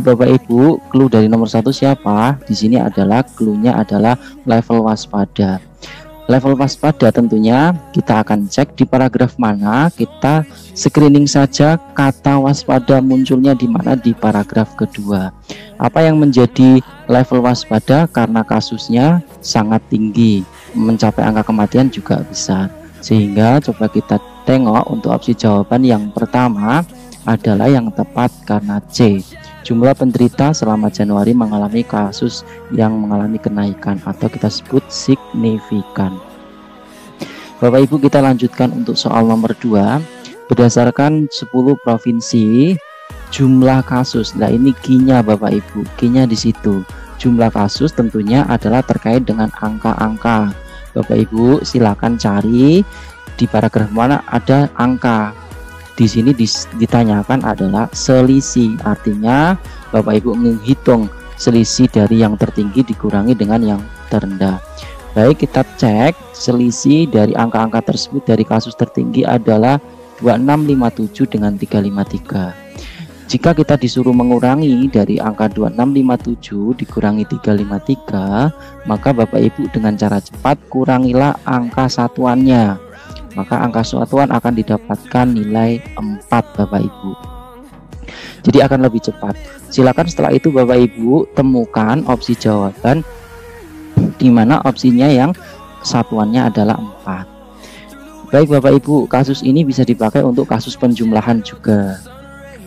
Bapak Ibu, clue dari nomor 1 siapa? Di sini adalah clue-nya adalah level waspada. Level waspada tentunya kita akan cek di paragraf mana, kita screening saja kata waspada munculnya di mana, di paragraf kedua. Apa yang menjadi level waspada? Karena kasusnya sangat tinggi, mencapai angka kematian juga besar. Sehingga coba kita tengok untuk opsi jawaban yang pertama adalah yang tepat karena C. Jumlah penderita selama Januari mengalami kasus yang mengalami kenaikan atau kita sebut signifikan. Bapak Ibu, kita lanjutkan untuk soal nomor 2. Berdasarkan 10 provinsi jumlah kasus. Nah, ini key-nya Bapak Ibu. Key-nya di situ. Jumlah kasus tentunya adalah terkait dengan angka-angka. Bapak Ibu silakan cari di paragraf mana ada angka. Di sini ditanyakan adalah selisih. Artinya Bapak Ibu menghitung selisih dari yang tertinggi dikurangi dengan yang terendah. Baik, kita cek selisih dari angka-angka tersebut. Dari kasus tertinggi adalah 2657 dengan 353. Jika kita disuruh mengurangi dari angka 2657 dikurangi 353, maka Bapak Ibu dengan cara cepat kurangilah angka satuannya. Maka angka satuan akan didapatkan nilai 4 Bapak Ibu. Jadi akan lebih cepat. Silakan setelah itu Bapak Ibu temukan opsi jawaban di mana opsinya yang satuannya adalah 4. Baik Bapak Ibu, kasus ini bisa dipakai untuk kasus penjumlahan juga.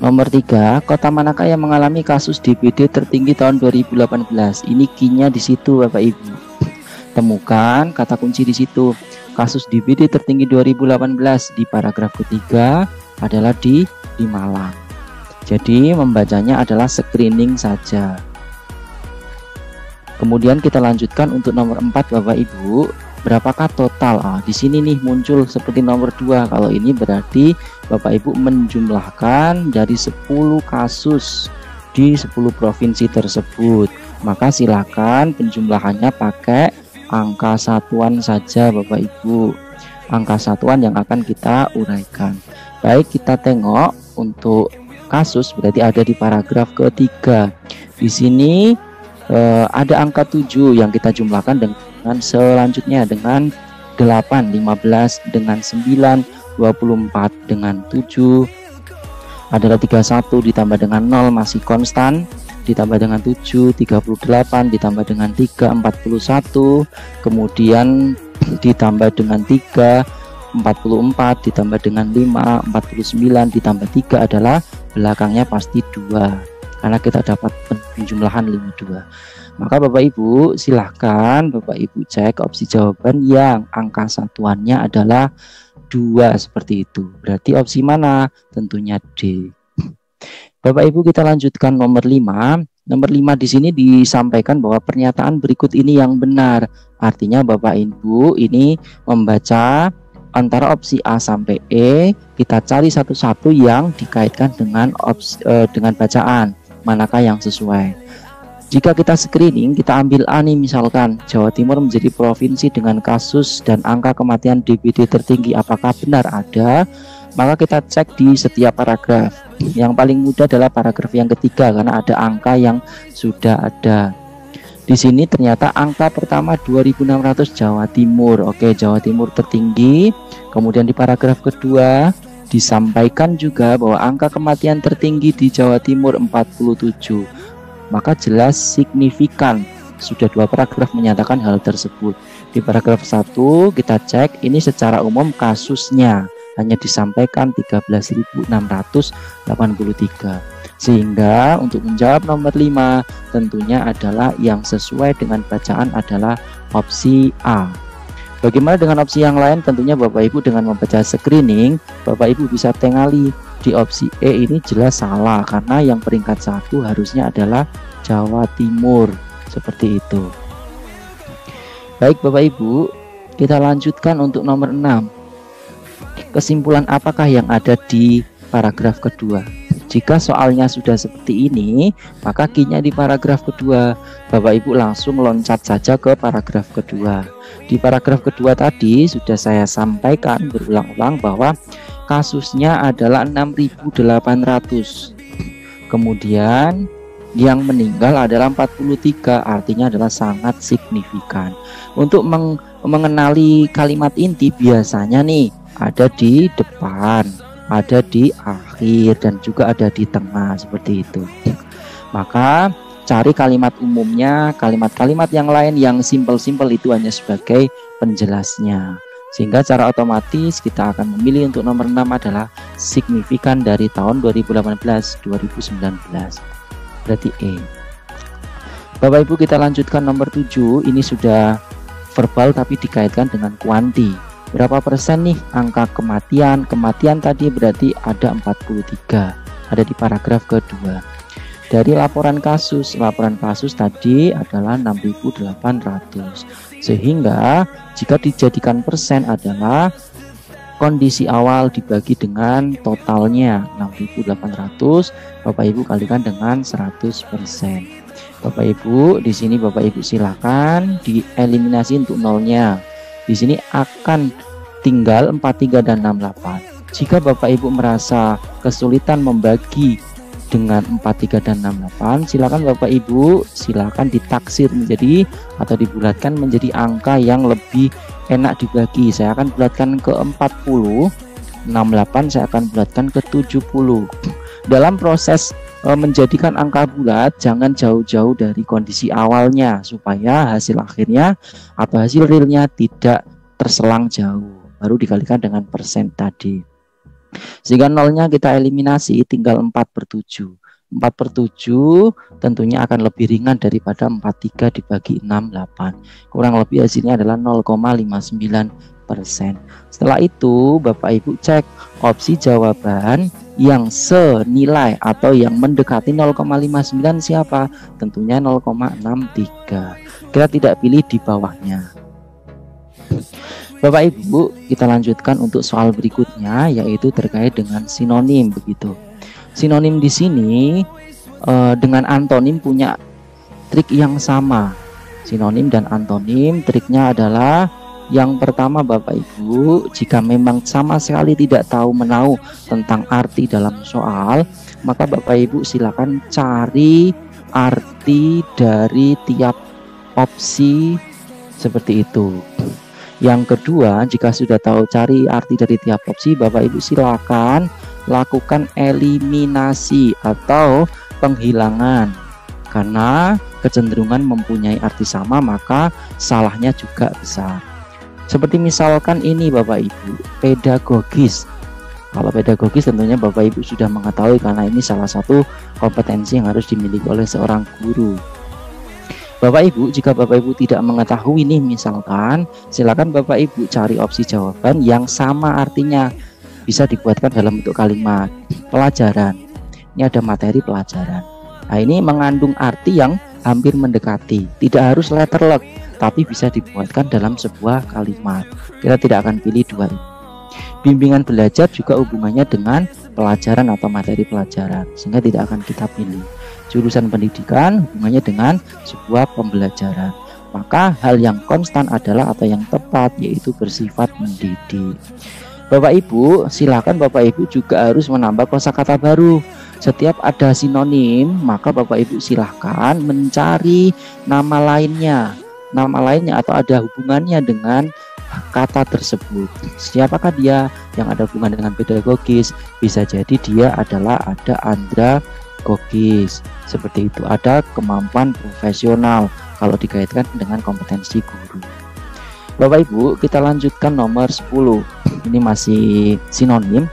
Nomor 3, kota manakah yang mengalami kasus DBD tertinggi tahun 2018? Ini key-nya di situ Bapak Ibu. Temukan kata kunci di situ. Kasus DBD tertinggi 2018 di paragraf ketiga adalah di Malang. Jadi membacanya adalah screening saja. Kemudian kita lanjutkan untuk nomor 4 Bapak Ibu. Berapakah total? Di sini nih muncul seperti nomor 2. Kalau ini berarti Bapak Ibu menjumlahkan dari 10 kasus di 10 provinsi tersebut. Maka silakan penjumlahannya pakai angka satuan saja Bapak Ibu. Angka satuan yang akan kita uraikan. Baik, kita tengok untuk kasus berarti ada di paragraf ketiga. Di sini ada angka 7 yang kita jumlahkan dengan selanjutnya dengan 8, 15 dengan 9, 24 dengan 7 adalah 31 ditambah dengan 0 masih konstan, ditambah dengan 7 38, ditambah dengan 3 41, kemudian ditambah dengan 3 44, ditambah dengan 5 49, ditambah 3 adalah belakangnya pasti 2 karena kita dapat penjumlahan 52. Maka Bapak Ibu silahkan Bapak Ibu cek opsi jawaban yang angka satuannya adalah 2 seperti itu. Berarti opsi mana? Tentunya D. Bapak Ibu kita lanjutkan nomor 5. Nomor 5 di sini disampaikan bahwa pernyataan berikut ini yang benar. Artinya Bapak Ibu ini membaca antara opsi A sampai E, kita cari satu-satu yang dikaitkan dengan dengan bacaan. Manakah yang sesuai? Jika kita screening, kita ambil A nih, misalkan Jawa Timur menjadi provinsi dengan kasus dan angka kematian DBD tertinggi. Apakah benar ada? Maka kita cek di setiap paragraf. Yang paling mudah adalah paragraf yang ketiga karena ada angka yang sudah ada. Di sini ternyata angka pertama 2600 Jawa Timur. Oke, Jawa Timur tertinggi. Kemudian di paragraf kedua disampaikan juga bahwa angka kematian tertinggi di Jawa Timur 47. Maka jelas signifikan. Sudah 2 paragraf menyatakan hal tersebut. Di paragraf 1 kita cek ini secara umum kasusnya hanya disampaikan 13.683. Sehingga untuk menjawab nomor 5 tentunya adalah yang sesuai dengan bacaan adalah opsi A. Bagaimana dengan opsi yang lain? Tentunya Bapak Ibu dengan membaca screening Bapak Ibu bisa tengali di opsi E ini jelas salah karena yang peringkat 1 harusnya adalah Jawa Timur seperti itu. Baik Bapak Ibu, kita lanjutkan untuk nomor 6. Kesimpulan apakah yang ada di paragraf kedua? Jika soalnya sudah seperti ini, maka key-nya di paragraf kedua. Bapak Ibu langsung loncat saja ke paragraf kedua. Di paragraf kedua tadi sudah saya sampaikan berulang-ulang bahwa kasusnya adalah 6.800. Kemudian yang meninggal adalah 43, artinya adalah sangat signifikan. Untuk mengenali kalimat inti biasanya nih ada di depan, ada di akhir, dan juga ada di tengah seperti itu. Maka cari kalimat umumnya, kalimat-kalimat yang lain yang simpel-simpel itu hanya sebagai penjelasnya. Sehingga secara otomatis kita akan memilih untuk nomor 6 adalah signifikan dari tahun 2018-2019. Berarti E. Bapak Ibu, kita lanjutkan nomor 7. Ini sudah verbal tapi dikaitkan dengan kuanti. Berapa persen nih angka kematian? Kematian tadi berarti ada 43. Ada di paragraf kedua. Dari laporan kasus tadi adalah 6.800. Sehingga jika dijadikan persen adalah kondisi awal dibagi dengan totalnya 6.800, Bapak Ibu kalikan dengan 100%. Bapak Ibu, di sini Bapak Ibu silakan dieliminasi untuk nolnya. Di sini akan tinggal 43 dan 68. Jika Bapak Ibu merasa kesulitan membagi dengan 43 dan 68, silakan Bapak Ibu silakan ditaksir menjadi atau dibulatkan menjadi angka yang lebih enak dibagi. Saya akan bulatkan ke 40, 68 saya akan bulatkan ke 70. Dalam proses menjadikan angka bulat jangan jauh-jauh dari kondisi awalnya supaya hasil akhirnya atau hasil realnya tidak terselang jauh, baru dikalikan dengan persen tadi. Sehingga nolnya kita eliminasi, tinggal 4/7. 4/7 tentunya akan lebih ringan daripada 43 dibagi 68. Kurang lebih hasilnya adalah 0,59%. Setelah itu Bapak Ibu cek opsi jawaban yang senilai atau yang mendekati 0,59 siapa? Tentunya 0,63. Kita tidak pilih di bawahnya. Bapak Ibu, kita lanjutkan untuk soal berikutnya, yaitu terkait dengan sinonim begitu. Sinonim di sini dengan antonim punya trik yang sama. Sinonim dan antonim triknya adalah yang pertama Bapak Ibu, jika memang sama sekali tidak tahu menahu tentang arti dalam soal, maka Bapak Ibu silakan cari arti dari tiap opsi seperti itu. Yang kedua, jika sudah tahu cari arti dari tiap opsi, Bapak Ibu silakan lakukan eliminasi atau penghilangan. Karena kecenderungan mempunyai arti sama, maka salahnya juga besar. Seperti misalkan ini Bapak Ibu, pedagogis. Kalau pedagogis tentunya Bapak Ibu sudah mengetahui karena ini salah satu kompetensi yang harus dimiliki oleh seorang guru. Bapak Ibu, jika Bapak Ibu tidak mengetahui nih misalkan, silakan Bapak Ibu cari opsi jawaban yang sama artinya. Bisa dibuatkan dalam bentuk kalimat pelajaran. Ini ada materi pelajaran. Nah, ini mengandung arti yang hampir mendekati. Tidak harus letterlek, tapi bisa dibuatkan dalam sebuah kalimat. Kita tidak akan pilih dua ini. Bimbingan belajar juga hubungannya dengan pelajaran atau materi pelajaran, sehingga tidak akan kita pilih. Jurusan pendidikan hubungannya dengan sebuah pembelajaran. Maka hal yang konstan adalah atau yang tepat, yaitu bersifat mendidik. Bapak Ibu, silakan Bapak Ibu juga harus menambah kosakata baru. Setiap ada sinonim, maka Bapak Ibu silahkan mencari nama lainnya atau ada hubungannya dengan kata tersebut. Siapakah dia? Yang ada hubungan dengan pedagogis, bisa jadi dia adalah ada andragogis, seperti itu. Ada kemampuan profesional kalau dikaitkan dengan kompetensi guru. Bapak Ibu, kita lanjutkan nomor 10. Ini masih sinonim.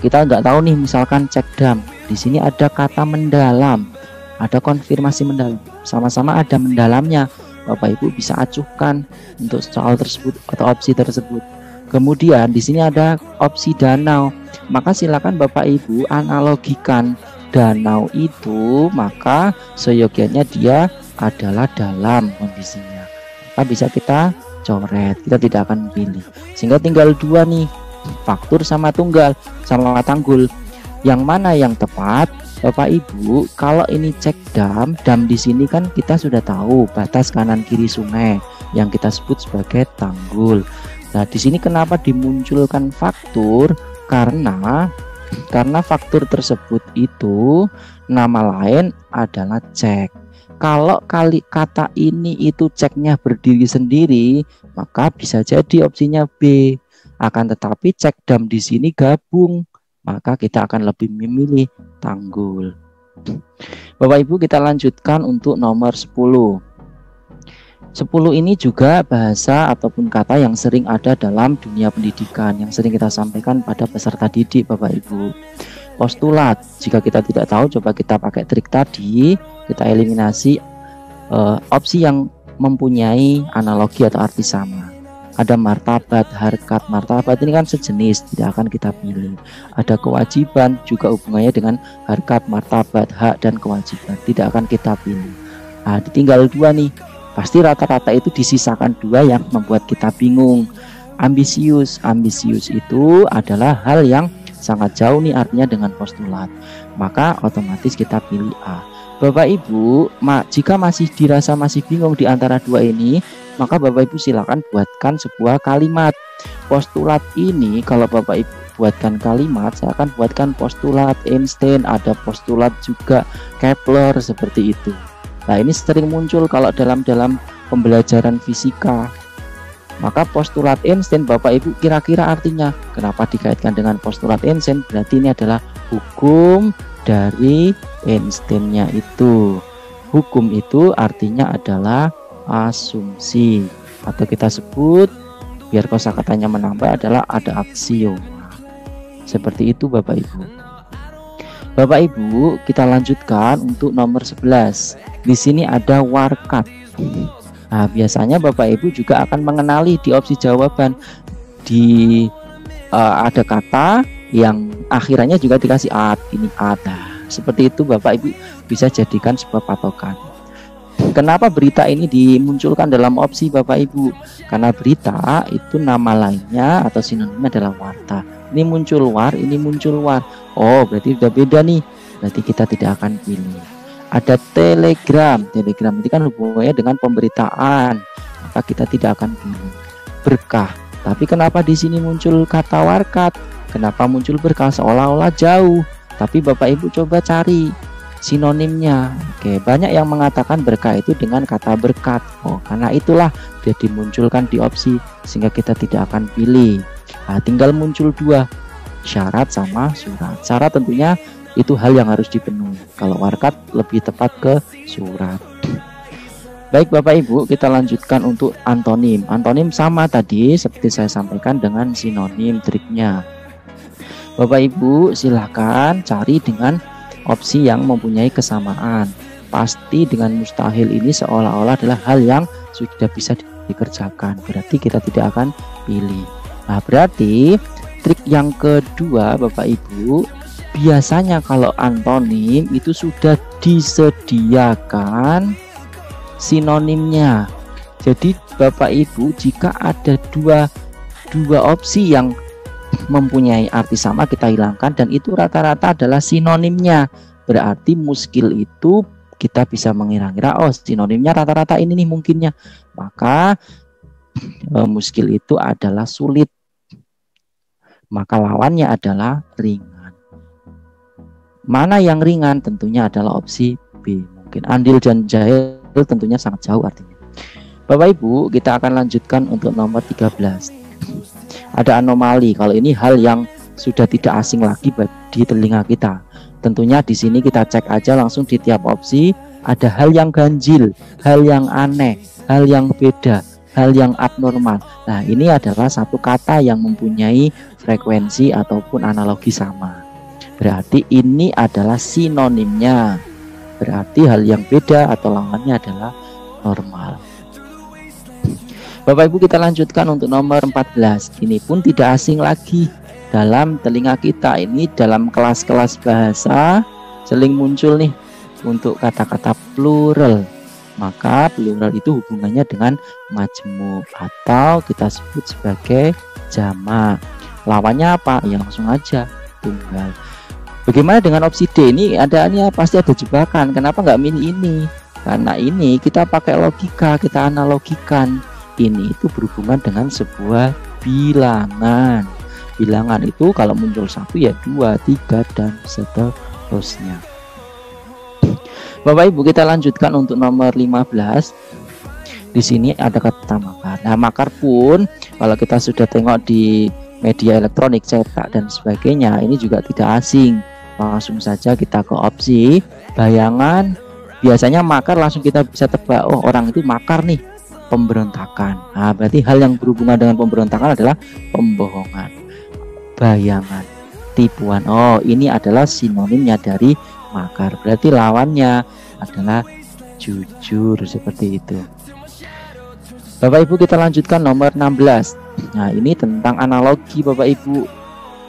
Kita nggak tahu nih, misalkan cekdam. Di sini ada kata mendalam, ada konfirmasi mendalam. Sama-sama ada mendalamnya. Bapak Ibu bisa acuhkan untuk soal tersebut atau opsi tersebut. Kemudian di sini ada opsi danau. Maka silakan Bapak Ibu analogikan danau itu, maka seyogianya dia adalah dalam kondisinya. Maka bisa kita coret, kita tidak akan pilih. Sehingga tinggal dua nih, faktur sama tunggal sama tanggul. Yang mana yang tepat? Bapak Ibu, kalau ini cek dam di sini kan kita sudah tahu batas kanan kiri sungai yang kita sebut sebagai tanggul. Nah, di sini kenapa dimunculkan faktur? Karena Karena faktur tersebut itu nama lain adalah cek. Kalau kata ini itu ceknya berdiri sendiri, maka bisa jadi opsinya B. Akan tetapi cek dam di sini gabung, maka kita akan lebih memilih tanggul. Bapak Ibu, kita lanjutkan untuk nomor 10. 10 ini juga bahasa ataupun kata yang sering ada dalam dunia pendidikan, yang sering kita sampaikan pada peserta didik Bapak Ibu. Postulat, jika kita tidak tahu, coba kita pakai trik tadi, kita eliminasi opsi yang mempunyai analogi atau arti sama. Ada martabat, harkat. Martabat ini kan sejenis, tidak akan kita pilih. Ada kewajiban, juga hubungannya dengan harkat, martabat, hak, dan kewajiban, tidak akan kita pilih. Nah, tinggal dua nih. Pasti rata-rata itu disisakan dua yang membuat kita bingung. Ambisius itu adalah hal yang sangat jauh nih artinya dengan postulat, maka otomatis kita pilih A. Bapak Ibu, jika masih dirasa masih bingung di antara dua ini, maka Bapak Ibu silakan buatkan sebuah kalimat. Postulat ini kalau Bapak Ibu buatkan kalimat, saya akan buatkan postulat Einstein, ada postulat juga Kepler, seperti itu. Nah, ini sering muncul kalau dalam pembelajaran fisika. Maka postulat Einstein, Bapak Ibu kira-kira artinya kenapa dikaitkan dengan postulat Einstein? Berarti ini adalah hukum dari Einstein-nya itu. Hukum itu artinya adalah asumsi, atau kita sebut biar kosakatanya menambah adalah ada aksioma. Seperti itu Bapak Ibu. Bapak Ibu, kita lanjutkan untuk nomor 11. Di sini ada warkat. Nah, biasanya Bapak Ibu juga akan mengenali di opsi jawaban ada kata yang akhirannya juga dikasih at, ini ada. Seperti itu Bapak Ibu bisa jadikan sebuah patokan. Kenapa berita ini dimunculkan dalam opsi Bapak Ibu? Karena berita itu nama lainnya atau sinonimnya adalah warta. Ini muncul war, ini muncul war. Oh, berarti udah beda nih. Berarti kita tidak akan pilih. Ada telegram. Telegram ini kan hubungannya dengan pemberitaan, maka kita tidak akan pilih. Berkah. Tapi kenapa di sini muncul kata warkat? Kenapa muncul berkah? Seolah-olah jauh. Tapi Bapak Ibu coba cari sinonimnya. Oke, banyak yang mengatakan berkah itu dengan kata berkat. Oh, karena itulah dia dimunculkan di opsi sehingga kita tidak akan pilih. Nah, tinggal muncul dua, syarat sama surat. Syarat tentunya itu hal yang harus dipenuhi. Kalau warkat lebih tepat ke surat. Baik Bapak Ibu, kita lanjutkan untuk antonim. Antonim sama tadi seperti saya sampaikan dengan sinonim triknya. Bapak Ibu silahkan cari dengan opsi yang mempunyai kesamaan. Pasti dengan mustahil ini seolah-olah adalah hal yang sudah bisa dikerjakan, berarti kita tidak akan pilih. Nah, berarti trik yang kedua Bapak Ibu, biasanya kalau antonim itu sudah disediakan sinonimnya. Jadi Bapak Ibu jika ada dua opsi yang mempunyai arti sama, kita hilangkan, dan itu rata-rata adalah sinonimnya. Berarti muskil itu kita bisa mengira-ngira, oh sinonimnya rata-rata ini nih mungkinnya, maka muskil itu adalah sulit, maka lawannya adalah ringan. Mana yang ringan? Tentunya adalah opsi B. Mungkin andil dan jahil tentunya sangat jauh artinya. Bapak Ibu, kita akan lanjutkan untuk nomor 13. Ada anomali. Kalau ini hal yang sudah tidak asing lagi di telinga kita. Tentunya di sini kita cek aja langsung di tiap opsi. Ada hal yang ganjil, hal yang aneh, hal yang beda, hal yang abnormal. Nah, ini adalah satu kata yang mempunyai frekuensi ataupun analogi sama. Berarti ini adalah sinonimnya. Berarti hal yang beda atau lawannya adalah normal. Bapak Ibu, kita lanjutkan untuk nomor 14. Ini pun tidak asing lagi dalam telinga kita. Ini dalam kelas-kelas bahasa sering muncul nih untuk kata-kata plural. Maka plural itu hubungannya dengan majmuk atau kita sebut sebagai jamak. Lawannya apa? Ya langsung aja tunggal. Bagaimana dengan opsi D? Ini pasti ada jebakan. Kenapa nggak milih ini? Karena ini kita pakai logika, kita analogikan. Ini itu berhubungan dengan sebuah bilangan. bilangan itu kalau muncul 1 ya 2, 3 dan seterusnya. Bapak Ibu, kita lanjutkan untuk nomor 15. Di sini ada kata makar. Nah, makar pun kalau kita sudah tengok di media elektronik, cetak dan sebagainya, ini juga tidak asing. Langsung saja kita ke opsi bayangan. Biasanya makar langsung kita bisa tebak, oh orang itu makar nih, pemberontakan. Nah, berarti hal yang berhubungan dengan pemberontakan adalah pembohongan. Bayangan, tipuan. Oh, ini adalah sinonimnya dari makar. Berarti lawannya adalah jujur, seperti itu. Bapak Ibu, kita lanjutkan nomor 16. Nah, ini tentang analogi Bapak Ibu.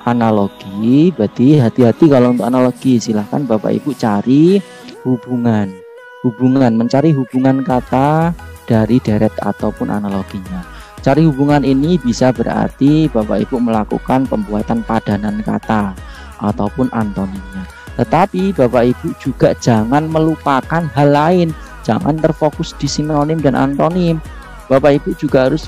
Analogi, berarti hati-hati kalau untuk analogi. Silahkan Bapak Ibu cari hubungan, mencari hubungan kata dari deret ataupun analoginya. Cari hubungan ini bisa berarti Bapak Ibu melakukan pembuatan padanan kata ataupun antonimnya. Tetapi Bapak Ibu juga jangan melupakan hal lain, jangan terfokus di sinonim dan antonim. Bapak Ibu juga harus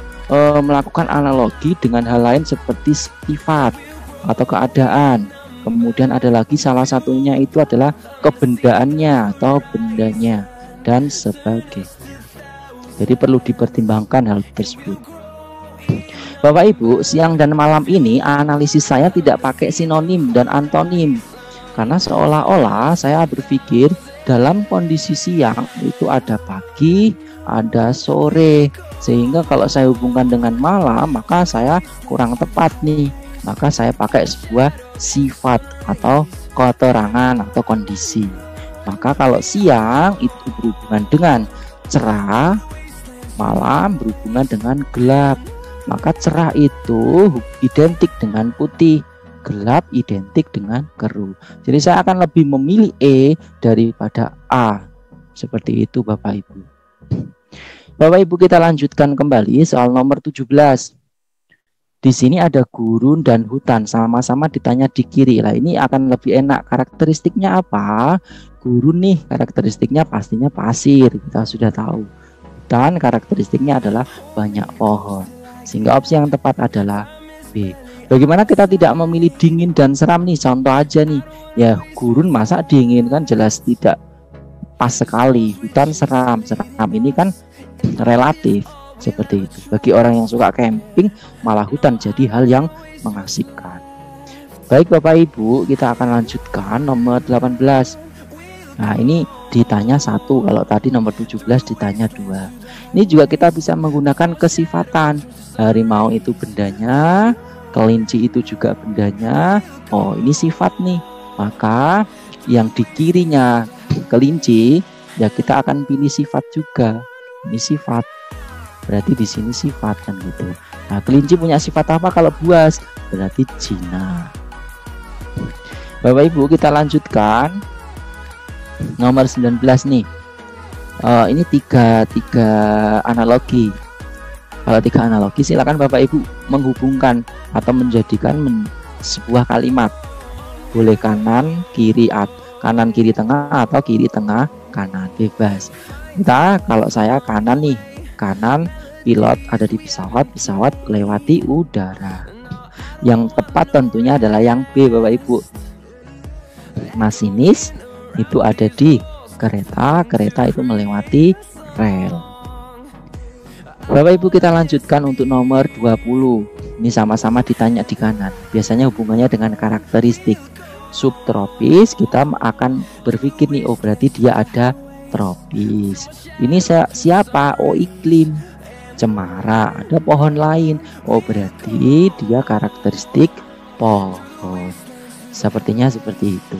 melakukan analogi dengan hal lain seperti sifat atau keadaan. Kemudian ada lagi salah satunya itu adalah kebendaannya atau bendanya dan sebagainya. Jadi perlu dipertimbangkan hal tersebut. Bapak Ibu, siang dan malam ini analisis saya tidak pakai sinonim dan antonim, karena seolah-olah saya berpikir dalam kondisi siang itu ada pagi, ada sore, sehingga kalau saya hubungkan dengan malam maka saya kurang tepat nih. Maka saya pakai sebuah sifat atau keterangan atau kondisi. Maka kalau siang itu berhubungan dengan cerah, malam berhubungan dengan gelap. Maka cerah itu identik dengan putih, gelap identik dengan keruh. Jadi saya akan lebih memilih E daripada A. Seperti itu Bapak Ibu. Bapak Ibu, kita lanjutkan kembali soal nomor 17. Di sini ada gurun dan hutan, sama-sama ditanya di kiri. Lah ini akan lebih enak. Karakteristiknya apa? Gurun nih karakteristiknya pastinya pasir, kita sudah tahu. Hutan karakteristiknya adalah banyak pohon. Sehingga opsi yang tepat adalah B. Bagaimana kita tidak memilih dingin dan seram nih? Contoh aja nih. Ya gurun masa dingin, kan jelas tidak pas sekali. Hutan seram. Seram ini kan relatif. Seperti itu. Bagi orang yang suka camping, malah hutan jadi hal yang mengasihkan. Baik Bapak Ibu, kita akan lanjutkan nomor 18. Nah ini ditanya 1, kalau tadi nomor 17 ditanya 2. Ini juga kita bisa menggunakan kesifatan. Harimau itu bendanya, kelinci itu juga bendanya. Oh ini sifat nih. Maka yang di kirinya kelinci, ya kita akan pilih sifat juga. Ini sifat. Berarti di sini sifat kan gitu. Nah, kelinci punya sifat apa kalau buas? Berarti jinak. Bapak Ibu, kita lanjutkan nomor 19 nih. Ini tiga analogi. Kalau 3 analogi, silakan Bapak Ibu menghubungkan atau menjadikan sebuah kalimat. Boleh kanan, kiri, kanan, kiri, tengah, atau kiri, tengah, kanan, bebas. Kita kalau saya kanan nih. Kanan, pilot ada di pesawat, pesawat lewati udara. Yang tepat tentunya adalah yang B Bapak Ibu. Masinis itu ada di kereta, kereta itu melewati rel. Bapak Ibu, kita lanjutkan untuk nomor 20. Ini sama-sama ditanya di kanan. Biasanya hubungannya dengan karakteristik. Subtropis, kita akan berpikir nih, oh berarti dia ada tropis. Ini siapa? Oh iklim. Cemara, ada pohon lain. Oh berarti dia karakteristik pohon. Sepertinya seperti itu.